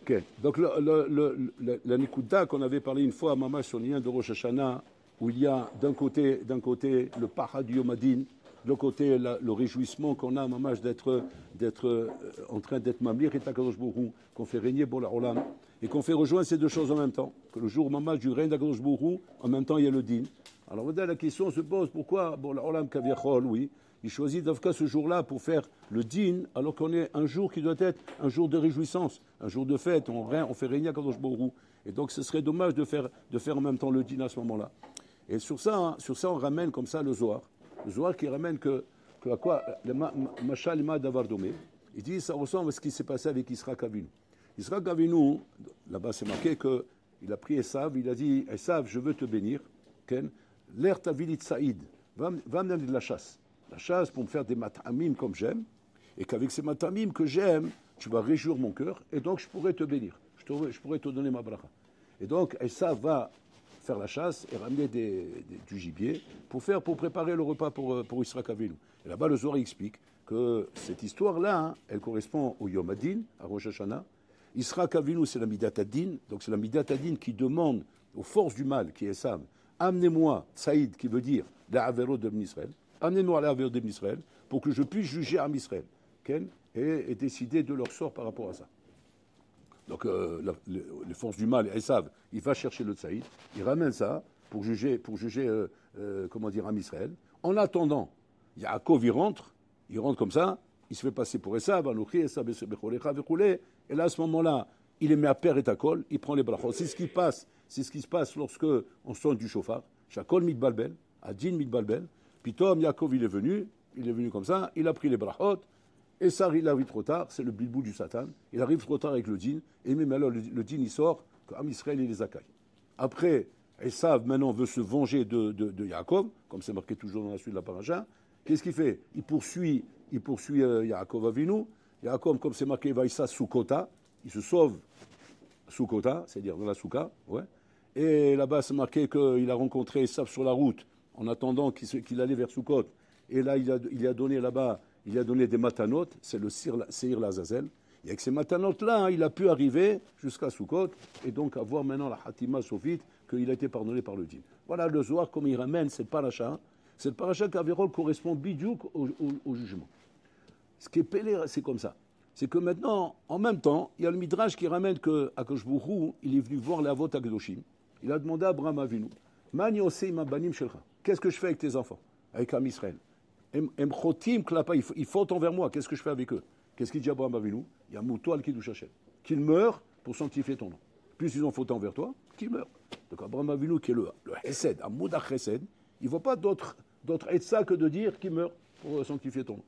Ok. Donc, la Nikuda qu'on avait parlé une fois à Mamash sur le lien de Rosh Hashanah, où il y a d'un côté le Parad Yom Hadin, de l'autre côté le réjouissement qu'on a à Mamash d'être en train d'être Mamlir et Takadosh Bourou, qu'on fait régner pour la Olam, et qu'on fait rejoindre ces deux choses en même temps. Que le jour Mamash du règne d'Akadosh Bourou, en même temps il y a le Din. Alors la question se pose pourquoi, bon, la Olam Kaviachol, oui. Il choisit d'Afka ce jour-là pour faire le din, alors qu'on est un jour qui doit être un jour de réjouissance, un jour de fête. On fait régner à Kadosh Borou. Et donc, ce serait dommage de faire en même temps le din à ce moment-là. Et sur ça, on ramène comme ça le Zohar. Le Zohar qui ramène que à quoi le Machal Ima Davar Domé. Il dit ça ressemble à ce qui s'est passé avec Israël Avinu. Israël Avinu, là-bas c'est marqué qu'il a pris Esav, il a dit Esav, je veux te bénir. L'air Tavilit Saïd, va me donner de la chasse. La chasse pour me faire des matamim comme j'aime, et qu'avec ces matamim que j'aime, tu vas réjouir mon cœur, et donc je pourrais te bénir, je pourrais te donner ma bracha. Et donc, Esav va faire la chasse et ramener du gibier pour préparer le repas pour Israël Avinu. Et là-bas, le Zohar explique que cette histoire-là, hein, elle correspond au Yom Hadin, à Rosh Hashanah. Israël Avinu, c'est la Midat Hadin, donc c'est la Midat Hadin qui demande aux forces du mal, qui est Esav, amenez-moi, Saïd, qui veut dire la Averot de Israël, amenez-nous à la Averot d'Israël pour que je puisse juger Am Israël et décider de leur sort par rapport à ça. Donc les forces du mal, Esav, il va chercher le Saïd, il ramène ça pour juger comment dire, Am Israël. En attendant, Yaakov il rentre comme ça, il se fait passer pour Esav, et là à ce moment-là, il est mis à père et à col, il prend les brachot. C'est ce qui se passe lorsque on sonne du chauffard. Shakol mitbalbel, Adin mitbalbel. Puis Tom, Yaakov, il est venu comme ça, il a pris les brachot, et ça, il arrive trop tard, c'est le bilbou du Satan, il arrive trop tard avec le din, et même alors le din, il sort, qu'Am Israël, il les accueille. Après, Esav, maintenant, veut se venger de Yaakov, comme c'est marqué toujours dans la suite de la paracha. Qu'est-ce qu'il fait? Il poursuit Yaakov Avinu. Yaakov, comme c'est marqué, Vaïssa Soukota, il se sauve Soukota, c'est-à-dire dans la Souka, ouais. Et là-bas, c'est marqué qu'il a rencontré Esav sur la route, en attendant qu'il allait vers Soukot. Et là, il a donné là-bas, il a donné des matanot, c'est le Seir Lazazel. Et avec ces matanot-là, hein, il a pu arriver jusqu'à Soukot, et donc avoir maintenant la Hatima Sophite, qu'il a été pardonné par le din. Voilà le Zohar, comme il ramène cette paracha. Cette paracha qu'Averol correspond bidiouk au jugement. Ce qui est pélé, c'est comme ça. C'est que maintenant, en même temps, il y a le Midrash qui ramène que Akadosh Bourou, il est venu voir l'Avot Akadoshim. Il a demandé à Abraham Avinu, Man yosei ma banim shelcha. Qu'est-ce que je fais avec tes enfants, avec Am Israël? Ils fautent envers moi. Qu'est-ce que je fais avec eux? Qu'est-ce qu'il dit à Abraham Avinu? Il y a Mouto al-Kiddush Hashem. Qu'ils meurent pour sanctifier ton nom. Plus ils ont fauté envers toi, qu'ils meurent. Donc Abraham Avinu, qui est le Hesed, Amoudach Hesed, il ne voit pas d'autre etza que de dire qu'il meurt pour sanctifier ton nom.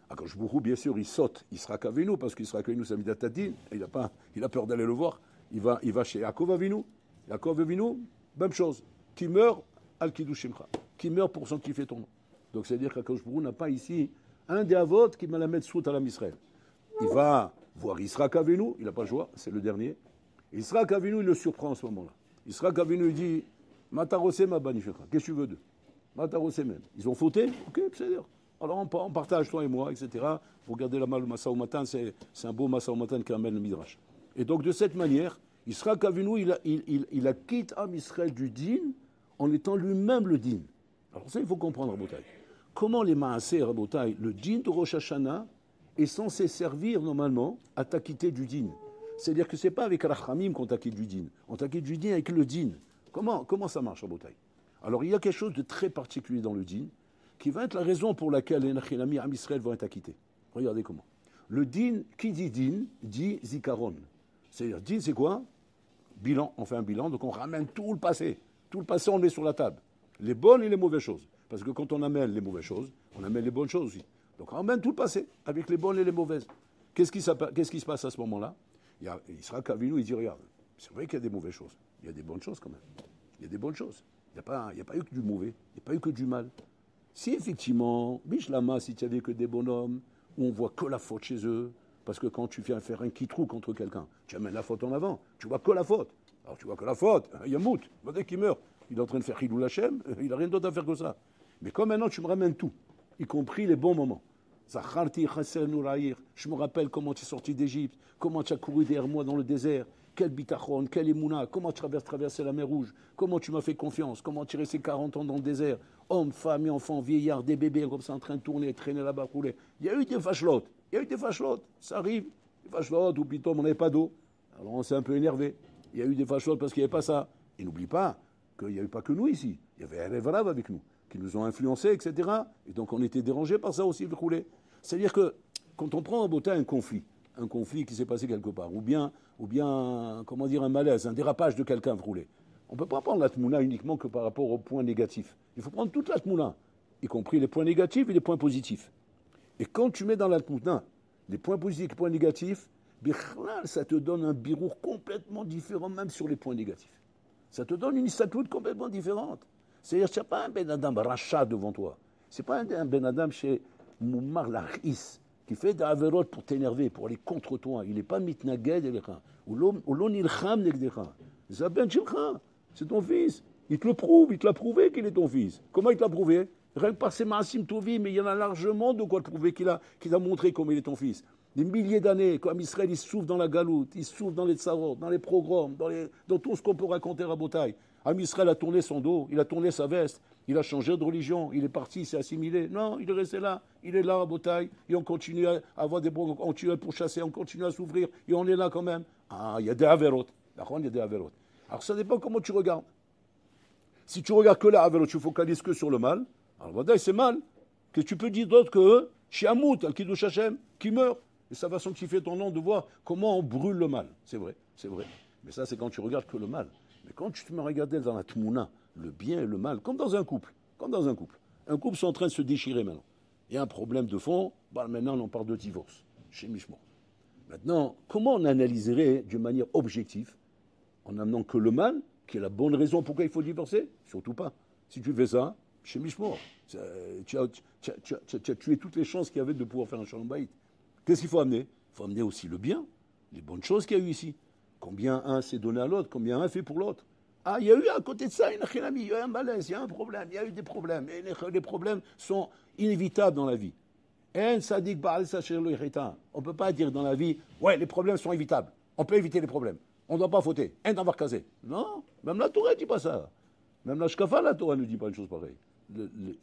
Akadosh Bourou, bien sûr, il saute, il sera qu'Avinu, parce qu'il sera qu'Avinu, ça Midat Hadin, il a peur d'aller le voir. Il va chez Yaakov Avinu. Yaakov Avinu, même chose. Qui meurt al-Kiddush Shemcha. Qui meurt pour sanctifier ton nom. Donc, c'est-à-dire qu'Akadosh Bourou n'a pas ici un des avots qui m'a la mettre sous à l'Am Israël. Il va voir Israël Avinu, il n'a pas le choix, c'est le dernier. Israël Avinu, il le surprend en ce moment-là. Israël Avinu, il dit Matarose ma banifera. Qu'est-ce que tu veux d'eux? Matarose même. Ils ont fauté? Ok, c'est-à-dire. Alors on partage, toi et moi, etc. Vous regardez là-bas le Massa Matan, c'est un beau Massa Matan qui amène le Midrash. Et donc, de cette manière, Israël Avinu, il a quitté Am Israël du din en étant lui-même le din. Alors ça, il faut comprendre, Rabotai. Comment les Maaseh, Rabotai, le din de Rosh Hashanah est censé servir normalement à t'acquitter du din. C'est-à-dire que ce n'est pas avec Rachamim qu'on t'acquitte du din. On t'acquitte du din avec le din. Comment ça marche, Rabotai? Alors il y a quelque chose de très particulier dans le din qui va être la raison pour laquelle les Nachilami Am Israël vont être acquittés. Regardez comment. Le din, qui dit din, dit zikaron. C'est-à-dire, din, c'est quoi? Bilan, on fait un bilan, donc on ramène tout le passé. Tout le passé, on le met sur la table. Les bonnes et les mauvaises choses. Parce que quand on amène les mauvaises choses, on amène les bonnes choses aussi. Donc on ramène tout le passé, avec les bonnes et les mauvaises. Qu'est-ce qui se passe à ce moment-là? Il sera qu'Avinu, il dit, regarde, c'est vrai qu'il y a des mauvaises choses. Il y a des bonnes choses quand même. Il y a des bonnes choses. Il n'y a pas eu que du mauvais. Il n'y a pas eu que du mal. Si effectivement, Bishlama, si tu avais que des bonhommes, où on voit que la faute chez eux, parce que quand tu viens faire un kitrou contre quelqu'un, tu amènes la faute en avant, tu vois que la faute. Alors tu vois que la faute, il y a Mout, dès qu'il meurt, il est en train de faire Hiloul Hashem, il n'a rien d'autre à faire que ça. Mais comme maintenant tu me ramènes tout, y compris les bons moments, Je me rappelle comment tu es sorti d'Égypte, comment tu as couru derrière moi dans le désert, quel bitachon, quel émouna, comment tu as traversé la mer Rouge, comment tu m'as fait confiance, comment tu es resté 40 ans dans le désert, hommes, femmes et enfants, vieillards, des bébés comme ça en train de tourner, traîner là-bas, rouler. Il y a eu des fachlotes, ça arrive, des fachlotes où plutôt on n'avait pas d'eau, alors on s'est un peu énervé. Il y a eu des fachlotes parce qu'il n'y avait pas ça. Et n'oublie pas qu'il n'y avait pas que nous ici, il y avait un Revrav avec nous, qui nous ont influencés, etc. Et donc on était dérangés par ça aussi, le rouler. C'est-à-dire que quand on prend en beauté un conflit qui s'est passé quelque part, ou bien, comment dire, un malaise, un dérapage de quelqu'un roulé. On ne peut pas prendre la tmouna uniquement que par rapport aux points négatifs. Il faut prendre toute la tmouna, y compris les points négatifs et les points positifs. Et quand tu mets dans la tmouna les points positifs et les points négatifs, ça te donne un birour complètement différent, même sur les points négatifs. Ça te donne une statue complètement différente. C'est-à-dire que tu n'as pas un Ben Adam rachat devant toi. Ce n'est pas un Ben Adam chez Moumar Lachis, qui fait des averot pour t'énerver, pour aller contre toi. Il n'est pas mitnaged elecha. Ou l'on ilcham negdecha. C'est ben shilcha. C'est ton fils. Il te le prouve, il te l'a prouvé qu'il est ton fils. Comment il te l'a prouvé? Rien que par ses maasim tovim, mais il y en a largement de quoi te prouver qu'il a montré comment il est ton fils. Des milliers d'années, comme Israël, il souffre dans la galoute, il souffre dans les tsarot, dans les programmes, dans tout ce qu'on peut raconter à Botaï. Am Israël a tourné son dos, il a tourné sa veste, il a changé de religion, il est parti, il s'est assimilé. Non, il est resté là, il est là à Botaï, et on continue à avoir des programmes, on continue à pourchasser, on continue à s'ouvrir, et on est là quand même. Ah, il y a des averot. D'accord, il y a des averot. Alors ça dépend comment tu regardes. Si tu regardes que la averot, tu focalises que sur le mal, alors Botaï, c'est mal. Que tu peux dire d'autre que Shiamout, Al-Kiddush Hashem, qui meurt. Et ça va sanctifier ton nom de voir comment on brûle le mal. C'est vrai, c'est vrai. Mais ça, c'est quand tu regardes que le mal. Mais quand tu te mets à regarder dans la tmouna, le bien et le mal, comme dans un couple. Un couple sont en train de se déchirer maintenant. Il y a un problème de fond, maintenant on parle de divorce, chez Mishmor. Maintenant, comment on analyserait d'une manière objective, en amenant que le mal, qui est la bonne raison pourquoi il faut divorcer? Surtout pas. Si tu fais ça, chez Mishmor, tu as tué toutes les chances qu'il y avait de pouvoir faire un shalom bayit. Qu'est-ce qu'il faut amener? Il faut amener aussi le bien, les bonnes choses qu'il y a eu ici. Combien un s'est donné à l'autre, combien un fait pour l'autre. Ah, il y a eu à côté de ça, il y a eu un malaise, il y a un problème, il y a eu des problèmes. Et les problèmes sont inévitables dans la vie. On ne peut pas dire dans la vie, ouais, les problèmes sont évitables. On peut éviter les problèmes. On ne doit pas fauter. Un d'avoir casé. Non, même la Torah ne dit pas ça. Même la Shkafa, la Torah ne dit pas une chose pareille.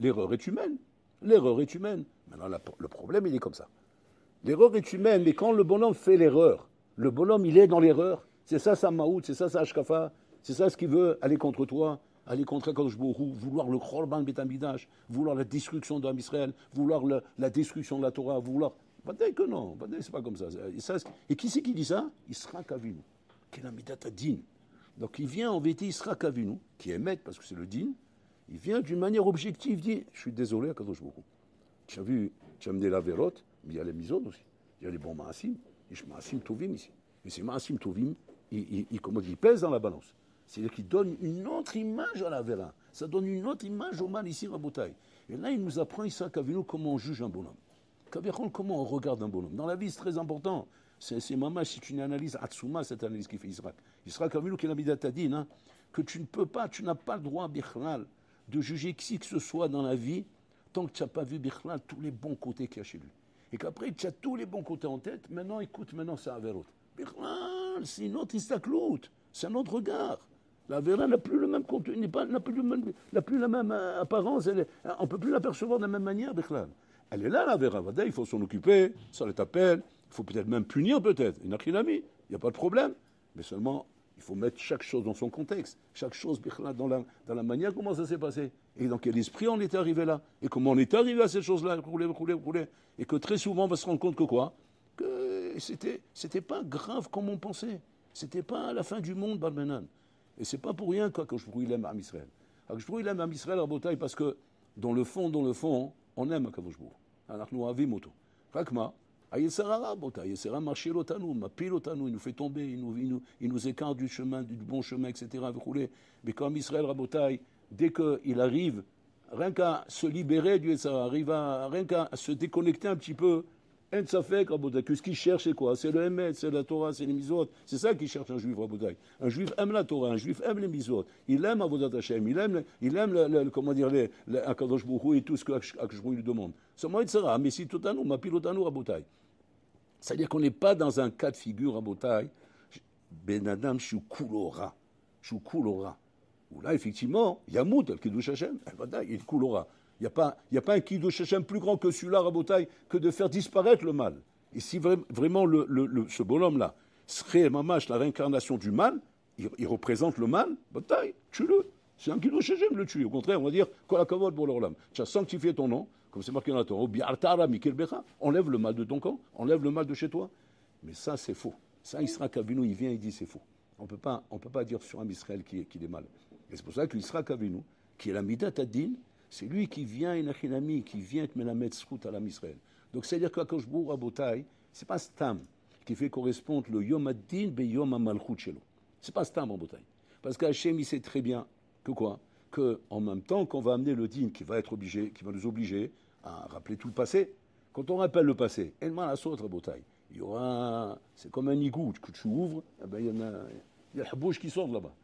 L'erreur est humaine. L'erreur est humaine. Maintenant, le problème, il est comme ça. L'erreur est humaine, mais quand le bonhomme fait l'erreur, le bonhomme, il est dans l'erreur. C'est ça sa maout, c'est ça sa ashkafa, c'est ça ce qu'il veut, aller contre toi, aller contre Akadosh Baruch Hu, vouloir le Khorban Bet Amidash, vouloir la destruction d'Am Israël, vouloir la destruction de la Torah, vouloir... Peut-être que non, c'est pas comme ça. Et qui c'est qui dit ça? Yisrak Avinu, qui est la Midat Adin. Donc il vient en vérité Yisrak Avinu, qui est maître parce que c'est le din, il vient d'une manière objective, dit, je suis désolé Akadosh Baruch Hu. Tu as vu, tu as amené la vérote, mais il y a les misodes aussi. Il y a les bons maasim. Il y a maasim tovim ici. Et ces maasim tovim, ils pèsent dans la balance. C'est-à-dire qu'ils donnent une autre image à la véra. Ça donne une autre image au mal ici, Rabotaï. Et là, il nous apprend, Isaac Avinu, comment on juge un bonhomme. Comment on regarde un bonhomme. Dans la vie, c'est très important. C'est maman, si tu analyses Atsuma, cette analyse qui fait Israël. Israël Avinu, qui est la Midatadine, que tu ne peux pas, tu n'as pas le droit, Bichlal, de juger qui que ce soit dans la vie, tant que tu n'as pas vu Bichlal tous les bons côtés qu'il y a chez lui. Et qu'après, tu as tous les bons côtés en tête. Maintenant, écoute, c'est Averot. Bichlal, c'est une autre istaklout. C'est un autre regard. La Avera n'a plus le même contenu, n'a plus la même apparence. On ne peut plus l'apercevoir de la même manière, Bichlal. Elle est là, la Avera. Il faut s'en occuper, ça les t'appelle. Il faut peut-être même punir, peut-être. Il n'y a pas de problème. Mais seulement, il faut mettre chaque chose dans son contexte. Chaque chose, Bichlal, dans la manière comment ça s'est passé. Et dans quel esprit on est arrivé là. Et comment on est arrivé à cette chose-là. Rouler. Et que très souvent, on va se rendre compte que quoi? Que c'était pas grave comme on pensait. C'était pas la fin du monde, Balmenan. Et c'est pas pour rien que je brûle l'aime à Israël. Je brûle l'aime à Israël à Botaï parce que dans le fond, on aime Akadosh Baruch Hu. Alors nous avons moto. Rakma, Ayesara Botaï, Ayesara marcher l'otanu, mapil l'otanu, il nous fait tomber, il nous écarte du chemin, du bon chemin, etc. Mais comme Israël Rabotaï, dès qu'il arrive, rien qu'à se libérer du Yetzara, rien qu'à se déconnecter un petit peu, En Safek, Rabotai, que ce qu'il cherche, c'est quoi? C'est le Emet, c'est la Torah, c'est les Mizot. C'est ça qu'il cherche un juif, Rabotai. Un juif aime la Torah, un juif aime les Mizot. Il aime Avodat Hashem, il aime comment dire, Akadosh Baruch Hu et tout ce que Akadosh Baruch Hu lui demande. C'est moi, etc. Mais si tout à nous, ma pilote à nous, Rabotai. C'est-à-dire qu'on n'est pas dans un cas de figure, Rabotai. Ben Adam, je suis coulora. Je suis coulora. Où là, effectivement, Yamout, le Kiddush Hashem, il est coulora. Il n'y a pas un Kiddush Hashem plus grand que celui-là, Rabotai, que de faire disparaître le mal. Et si vraiment ce bonhomme-là serait, mamash, la réincarnation du mal, il représente le mal, Rabotai, tue-le. C'est un Kiddush Hashem le tuer. Au contraire, on va dire, Kol HaKavod pour l'Olam. Tu as sanctifié ton nom, comme c'est marqué dans la Torah, enlève le mal de ton camp, enlève le mal de chez toi. Mais ça, c'est faux. Ça, Yitzhak Avinu, il vient, il dit, c'est faux. On peut pas dire sur un Israël qu'il est mal. Et c'est pour ça que Yitzhak Avinu, qui est la Midat Adin, c'est lui qui vient, qui vient te melamed zchut à l'Am Israël. Donc c'est-à-dire qu'Akadosh Baruch Hu Rabotai, c'est pas Stam qui fait correspondre le Yom Adin be Yom HaMalchut Shelo. C'est pas Stam Rabotai. Parce qu'Hachem, il sait très bien que quoi? Que en même temps qu'on va amener le din qui va nous obliger à rappeler tout le passé. Quand on rappelle le passé, El Mal Asot Rabotai, il y aura, c'est comme un igloo que tu ouvres, eh ben, il y a la bouche qui sort de là-bas.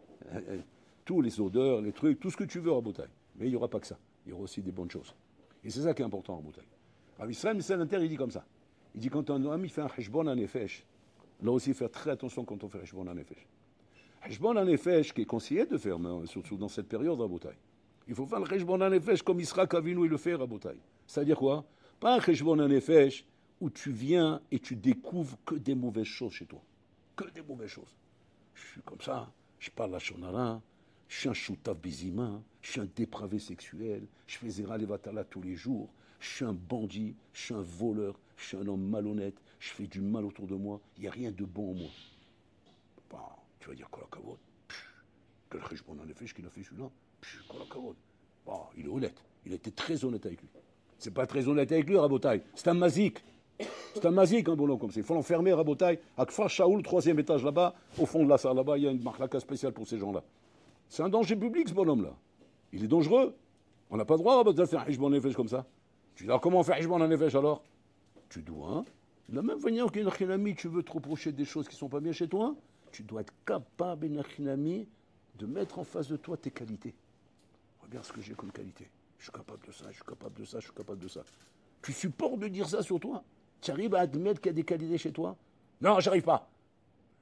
Tous les odeurs, les trucs, tout ce que tu veux Rabotai. Mais il n'y aura pas que ça. Il y aura aussi des bonnes choses. Et c'est ça qui est important en Rabotai. Alors Israël Michel Inter, il dit comme ça. Il dit quand un homme il fait un cheshbon à nefesh, là aussi faire très attention quand on fait un cheshbon à nefesh. Cheshbon à nefesh qui est conseillé de faire, surtout dans cette période Rabotai. Il faut faire le cheshbon à nefesh comme Yitzhak Avinu il le fait Rabotai. C'est-à-dire quoi? Pas un cheshbon à nefesh où tu viens et tu découvres que des mauvaises choses chez toi. Que des mauvaises choses. Je suis comme ça, je parle à Shonara, je suis un choutaf bizima, je suis un dépravé sexuel, je fais Zera Levatala tous les jours, je suis un bandit, je suis un voleur, je suis un homme malhonnête, je fais du mal autour de moi, il n'y a rien de bon en moi. Bah, tu vas dire, Kolakavod, quel cheshbon en effet, qu'il a fait celui-là, Kolakavod. Bah, il est honnête, il a été très honnête avec lui. C'est pas très honnête avec lui, Rabotai, c'est un mazik. C'est un mazik, un bonhomme comme ça. Il faut l'enfermer, Rabotai, à Kfar Shaoul, 3e étage là-bas, au fond de la salle là-bas, il y a une marque spéciale pour ces gens-là. C'est un danger public, ce bonhomme-là. Il est dangereux. On n'a pas le droit, Rabotai, de faire un Hishbon Nefesh comme ça. Tu dis, alors comment on fait Hishbon Nefesh alors? Tu dois, de la même manière qu'un Achinami, tu veux te reprocher des choses qui ne sont pas bien chez toi, tu dois être capable, un Achinami, de mettre en face de toi tes qualités. Regarde ce que j'ai comme qualité. Je suis capable de ça, je suis capable de ça, je suis capable de ça. Tu supportes de dire ça sur toi? Tu arrives à admettre qu'il y a des qualités chez toi? Non, j'arrive pas.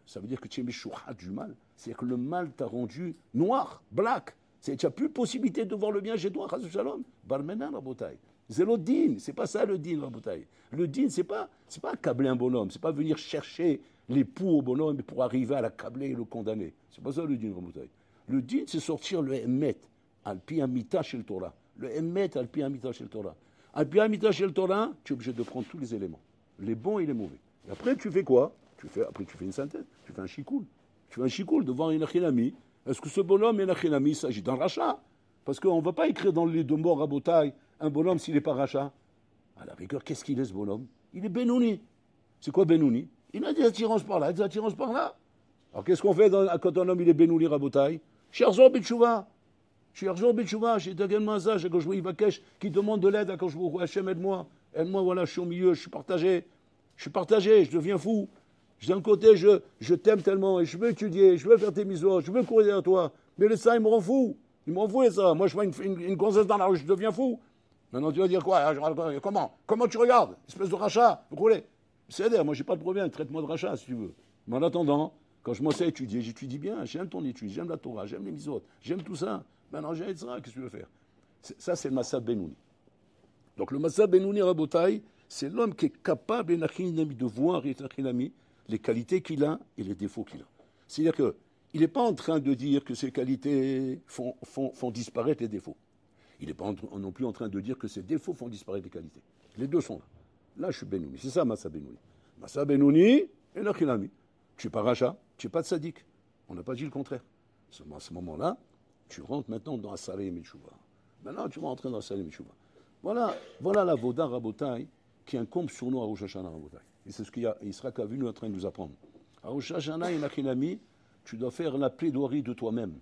Ça veut dire que tu es méchouha du mal. C'est-à-dire que le mal t'a rendu noir, black. Tu n'as plus possibilité de voir le bien chez toi, Chazou Shalom. Barmenan, Rabotai. C'est le din, c'est pas ça le din, Rabotai. Le din, c'est pas accabler un bonhomme, c'est pas venir chercher l'époux au bonhomme pour arriver à l'accabler et le condamner. C'est pas ça le din, Rabotai. Le din, c'est sortir le emet, al-pi amita chez le Torah. Le emet, al-pi amita chez le Torah. Al-pi amita chez le Torah, tu es obligé de prendre tous les éléments, les bons et les mauvais. Et après, tu fais quoi? Après, tu fais une synthèse, tu fais un chikoul. Tu fais un chikoul devant un achinami. Est-ce que ce bonhomme est un achinami? Il s'agit d'un rachat. Parce qu'on ne va pas écrire dans le livre de mort à Botaï un bonhomme s'il n'est pas rachat. À la rigueur, qu'est-ce qu'il est ce bonhomme? Il est Benouni. C'est quoi Benouni? Il a des attirances par là, des attirances par là. Alors qu'est-ce qu'on fait quand un homme il est Benouni Rabotaï? Cherzor Bitchouva. Cherzor Bitchouva, chez Dagan Maza, chez Koshbou Ivakesh, qui demande de l'aide à Koshbou Hachem, aide-moi. Aide-moi, voilà, je suis au milieu, je suis partagé. Je deviens fou. D'un côté, je t'aime tellement et je veux étudier, je veux faire tes misos, je veux courir derrière toi. Mais le ça, il me rend fou. Il me rend fou, et ça. Moi, je vois une gonzesse dans la rue, je deviens fou. Maintenant, tu vas dire quoi? Comment tu regardes? Espèce de rachat, vous roulez. C'est-à-dire, moi, j'ai pas de problème, traite-moi de rachat, si tu veux. Mais en attendant, quand je m'en sais étudier, j'étudie bien, j'aime ton étude, j'aime la Torah, j'aime les misos, j'aime tout ça. Maintenant, j'ai ça, qu'est-ce que tu veux faire? Ça, c'est le Massa Benouni. Donc, le Massa Benouni Rabotaï, c'est l'homme qui est capable, de voir, les qualités qu'il a et les défauts qu'il a. C'est-à-dire qu'il n'est pas en train de dire que ses qualités font disparaître les défauts. Il n'est pas non plus en train de dire que ses défauts font disparaître les qualités. Les deux sont là. Là, je suis Benouni. C'est ça, Massa Benouni. Massa Benouni et Nachilami. Tu n'es pas rachat, tu n'es pas tzaddik. On n'a pas dit le contraire. À ce moment-là, tu rentres maintenant dans Asarei Metshuva. Maintenant, tu vas entrer dans Asarei Metshuva. Voilà la Voda Rabotai qui incombe sur nous à Rosh Hashanah Rabotai. Et c'est ce qu'Israël Avinu est en train de nous apprendre. À Rosh Hashanah et Nachilami, tu dois faire la plaidoirie de toi-même.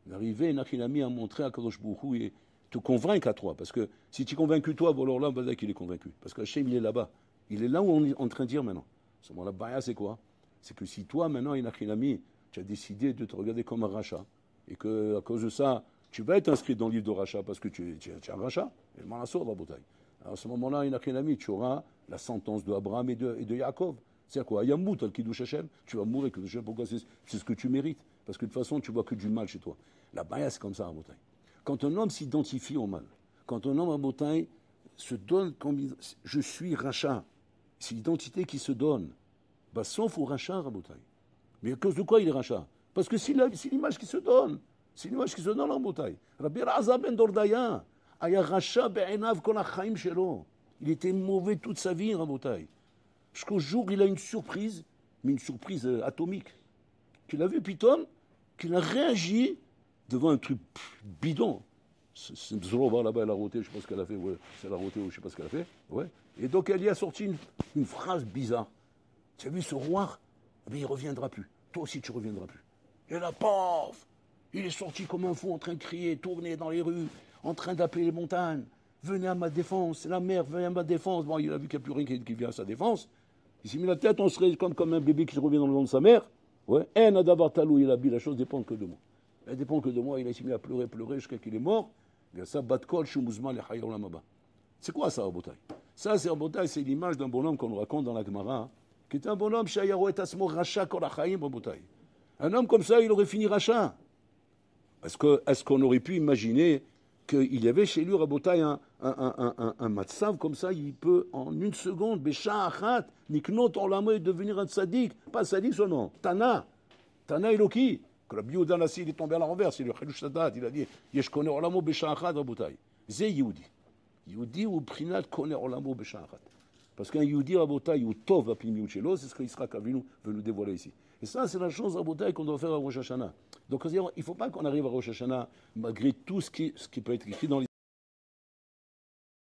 D'arriver, Nachilami, à montrer à Kadosh Baruch Hu et te convaincre à toi. Parce que si tu es convaincu toi, alors là, on va dire qu'il est convaincu. Parce que Hachem, il est là-bas. Il est là où on est en train de dire maintenant. À ce moment-là, Baya, c'est quoi? C'est que si toi, maintenant, Inachinami, tu as décidé de te regarder comme un rachat, et qu'à cause de ça, tu vas être inscrit dans le livre de rachat parce que tu es un rachat, et le malasor dans la bouteille. Alors à ce moment-là, Inachinami, tu auras la sentence de Abraham et de Yaakov. C'est-à-dire quoi? Yambout, al Kiddush Hashem, tu vas mourir, Kiddush Hashem, pourquoi? C'est ce que tu mérites. Parce que de toute façon, tu vois que du mal chez toi. La Baya, c'est comme ça, à bouteille. Quand un homme s'identifie au mal, quand un homme à bouteille se donne comme je suis rachat, c'est l'identité qui se donne. Bah, sauf au rachat, à bouteille. Mais à cause de quoi il est rachat? Parce que c'est l'image qui se donne. C'est l'image qui se donne en bouteille. Rabbi Elazar ben Dordaya, aya rachat be'enav kol hachaim shelo. Il était mauvais toute sa vie, en bouteille. Jusqu'au jour où il a une surprise, mais une surprise atomique. Qu'il a vu Piton, qu'il a réagi devant un truc bidon. C'est Zroba là-bas, elle a roté, je ne sais pas ce qu'elle a fait, ouais, c'est la roté ou je ne sais pas ce qu'elle a fait. Ouais. Et donc elle y a sorti une phrase bizarre. Tu as vu ce roi? Eh bien, il ne reviendra plus. Toi aussi, tu ne reviendras plus. Et là, paf! Il est sorti comme un fou en train de crier, tourner dans les rues, en train d'appeler les montagnes. Venez à ma défense, la mer, venez à ma défense. Bon, il a vu qu'il n'y a plus rien qui vient à sa défense. Il s'est mis la tête, on serait comme un bébé qui revient dans le ventre de sa mère. Ouais. La chose dépend que de moi. Elle dépend que de moi. Il s'est mis à pleurer jusqu'à qu'il est mort. C'est quoi ça, Rabotai? Ça, c'est Rabotai, c'est l'image d'un bonhomme qu'on nous raconte dans la Gemara, hein, qui est un bonhomme, un homme comme ça, il aurait fini rachat. Est-ce qu'on aurait pu imaginer qu'il y avait chez lui, Rabotai, un matzav comme ça, il peut en une seconde, Bécha Achat, Niknot Olamo, devenir un tzaddik, pas tzaddik son nom, Tana Eloki. Que Rabbi Yehuda Nassi, il est tombé à l'envers, c'est le Chidush Sadat, il a dit Yesh Kone Olamo Bécha Achat, Rabotai. C'est Yehudi. Yehudi ou Prinat Kone Olamo Bécha Achat. Parce qu'un Yehudi, Rabotai, ou Tov Apim Yuchelo, c'est ce qu'Israël Avinu veut nous dévoiler ici. Et ça, c'est la chose, Rabotai, qu'on doit faire à Rosh Hashanah. Donc, il ne faut pas qu'on arrive à Rosh Hashanah, malgré tout ce qui peut être écrit dans